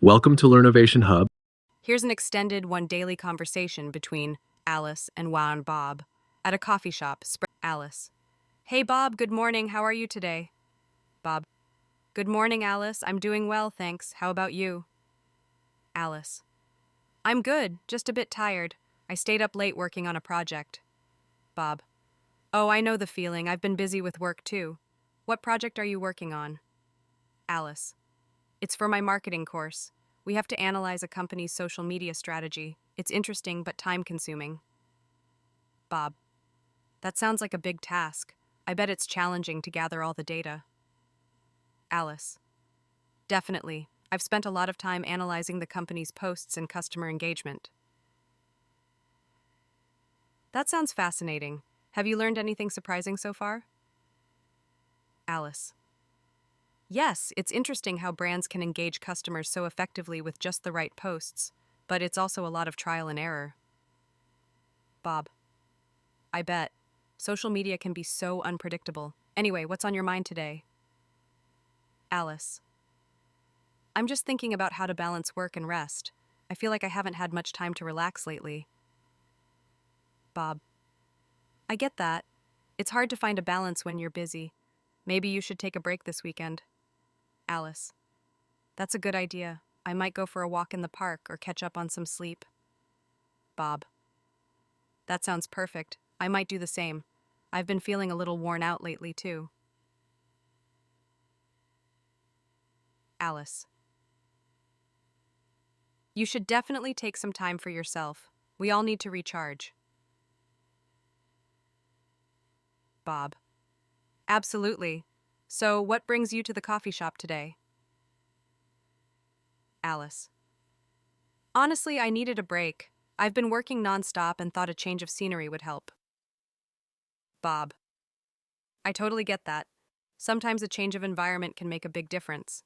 Welcome to Learnovation-Hub. Here's an extended one daily conversation between Alice and Juan Bob at a coffee shop. Alice. Hey Bob, good morning. How are you today? Bob. Good morning, Alice. I'm doing well, thanks. How about you? Alice. I'm good, just a bit tired. I stayed up late working on a project. Bob. Oh, I know the feeling. I've been busy with work too. What project are you working on? Alice. It's for my marketing course. We have to analyze a company's social media strategy. It's interesting but time-consuming. Bob. That sounds like a big task. I bet it's challenging to gather all the data. Alice. Definitely. I've spent a lot of time analyzing the company's posts and customer engagement. That sounds fascinating. Have you learned anything surprising so far? Alice. Yes, it's interesting how brands can engage customers so effectively with just the right posts, but it's also a lot of trial and error. Bob. I bet. Social media can be so unpredictable. Anyway, what's on your mind today? Alice. I'm just thinking about how to balance work and rest. I feel like I haven't had much time to relax lately. Bob. I get that. It's hard to find a balance when you're busy. Maybe you should take a break this weekend. Alice. That's a good idea. I might go for a walk in the park or catch up on some sleep. Bob. That sounds perfect. I might do the same. I've been feeling a little worn out lately, too. Alice. You should definitely take some time for yourself. We all need to recharge. Bob. Absolutely. So, what brings you to the coffee shop today? Alice. Honestly, I needed a break. I've been working nonstop and thought a change of scenery would help. Bob. I totally get that. Sometimes a change of environment can make a big difference.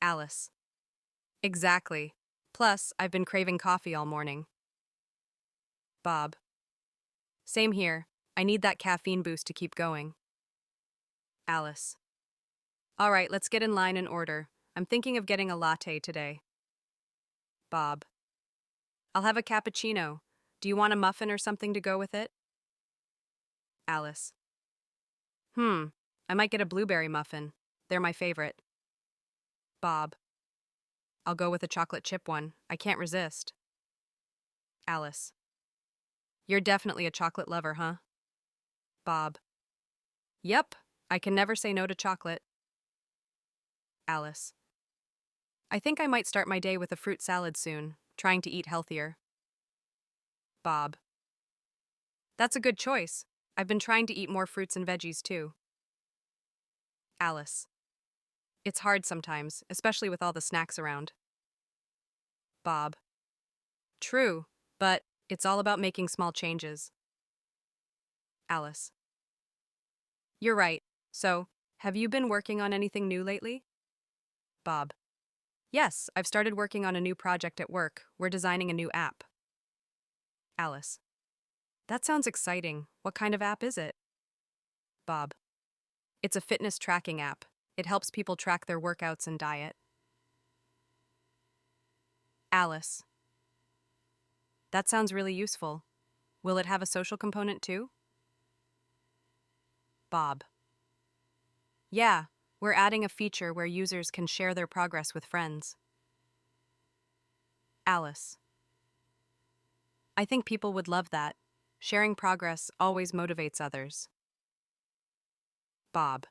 Alice. Exactly. Plus, I've been craving coffee all morning. Bob. Same here. I need that caffeine boost to keep going. Alice. All right, let's get in line and order. I'm thinking of getting a latte today. Bob. I'll have a cappuccino. Do you want a muffin or something to go with it? Alice. I might get a blueberry muffin. They're my favorite. Bob. I'll go with a chocolate chip one. I can't resist. Alice. You're definitely a chocolate lover, huh? Bob. Yep, I can never say no to chocolate. Alice. I think I might start my day with a fruit salad soon, trying to eat healthier. Bob. That's a good choice. I've been trying to eat more fruits and veggies too. Alice. It's hard sometimes, especially with all the snacks around. Bob. True, but it's all about making small changes. Alice. You're right. So, have you been working on anything new lately? Bob. Yes, I've started working on a new project at work. We're designing a new app. Alice. That sounds exciting. What kind of app is it? Bob. It's a fitness tracking app. It helps people track their workouts and diet. Alice. That sounds really useful. Will it have a social component too? Bob. Yeah, we're adding a feature where users can share their progress with friends. Alice. I think people would love that. Sharing progress always motivates others. Bob.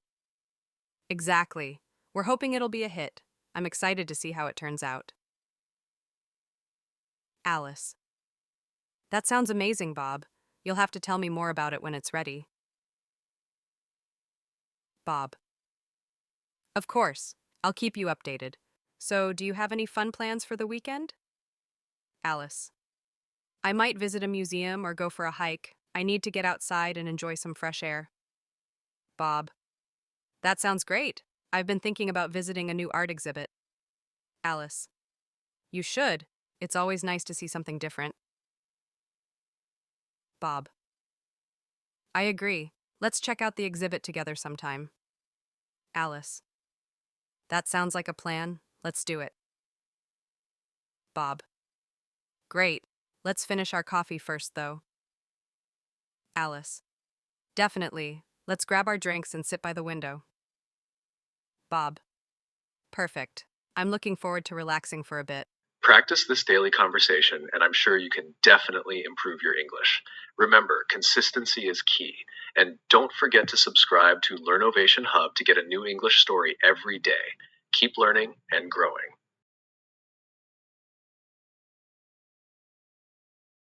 Exactly. We're hoping it'll be a hit. I'm excited to see how it turns out. Alice. That sounds amazing, Bob. You'll have to tell me more about it when it's ready. Bob. Of course. I'll keep you updated. So, do you have any fun plans for the weekend? Alice. I might visit a museum or go for a hike. I need to get outside and enjoy some fresh air. Bob. That sounds great. I've been thinking about visiting a new art exhibit. Alice. You should. It's always nice to see something different. Bob. I agree. Let's check out the exhibit together sometime. Alice. That sounds like a plan. Let's do it. Bob. Great. Let's finish our coffee first, though. Alice. Definitely. Let's grab our drinks and sit by the window. Bob. Perfect. I'm looking forward to relaxing for a bit. Practice this daily conversation, and I'm sure you can definitely improve your English. Remember, consistency is key. And don't forget to subscribe to Learnovation-Hub to get a new English story every day. Keep learning and growing.